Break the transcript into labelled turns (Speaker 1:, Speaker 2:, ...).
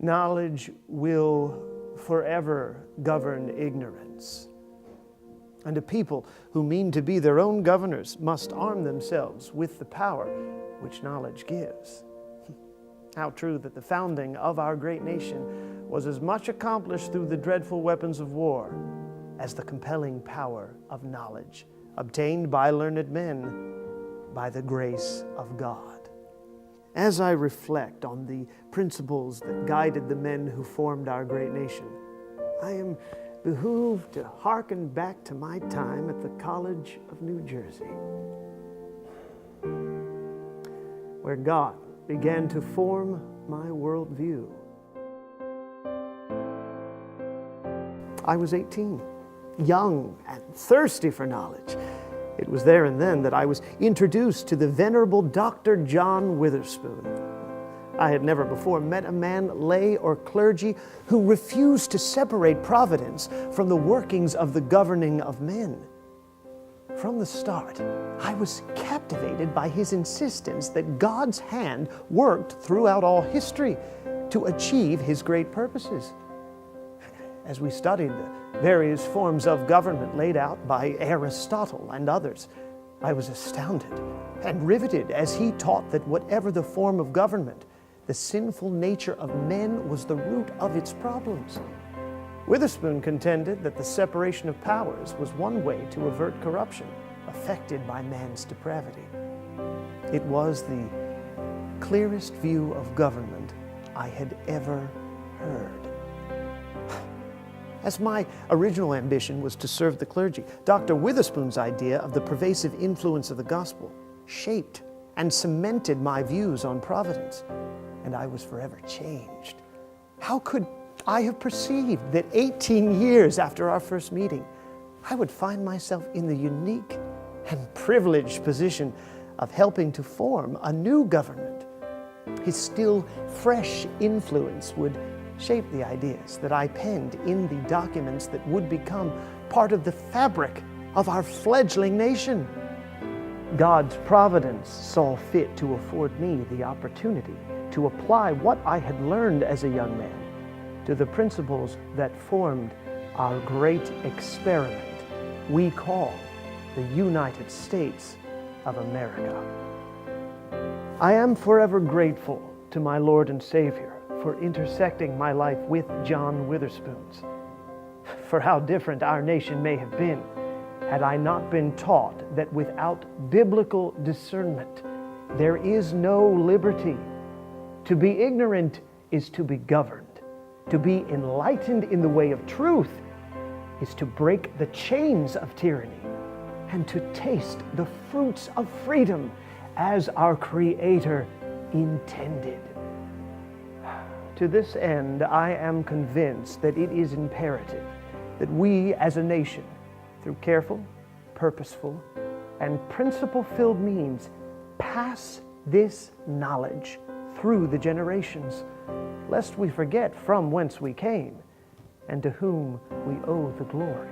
Speaker 1: Knowledge will forever govern ignorance. And a people who mean to be their own governors must arm themselves with the power which knowledge gives. How true that the founding of our great nation was as much accomplished through the dreadful weapons of war as the compelling power of knowledge obtained by learned men by the grace of God. As I reflect on the principles that guided the men who formed our great nation, I am behooved to hearken back to my time at the College of New Jersey, where God began to form my worldview. I was 18, young and thirsty for knowledge. It was there and then that I was introduced to the venerable Dr. John Witherspoon. I had never before met a man, lay or clergy, who refused to separate providence from the workings of the governing of men. From the start, I was captivated by his insistence that God's hand worked throughout all history to achieve his great purposes. As we studied the various forms of government laid out by Aristotle and others, I was astounded and riveted as he taught that whatever the form of government, the sinful nature of men was the root of its problems. Witherspoon contended that the separation of powers was one way to avert corruption affected by man's depravity. It was the clearest view of government I had ever heard. As my original ambition was to serve the clergy, Dr. Witherspoon's idea of the pervasive influence of the gospel shaped and cemented my views on providence, and I was forever changed. How could I have perceived that 18 years after our first meeting, I would find myself in the unique and privileged position of helping to form a new government? His still fresh influence would shape the ideas that I penned in the documents that would become part of the fabric of our fledgling nation. God's providence saw fit to afford me the opportunity to apply what I had learned as a young man to the principles that formed our great experiment we call the United States of America. I am forever grateful to my Lord and Savior for intersecting my life with John Witherspoon's. For how different our nation may have been had I not been taught that without biblical discernment, there is no liberty. To be ignorant is to be governed. To be enlightened in the way of truth is to break the chains of tyranny and to taste the fruits of freedom as our Creator intended. To this end, I am convinced that it is imperative that we as a nation, through careful, purposeful, and principle-filled means, pass this knowledge through the generations, lest we forget from whence we came and to whom we owe the glory.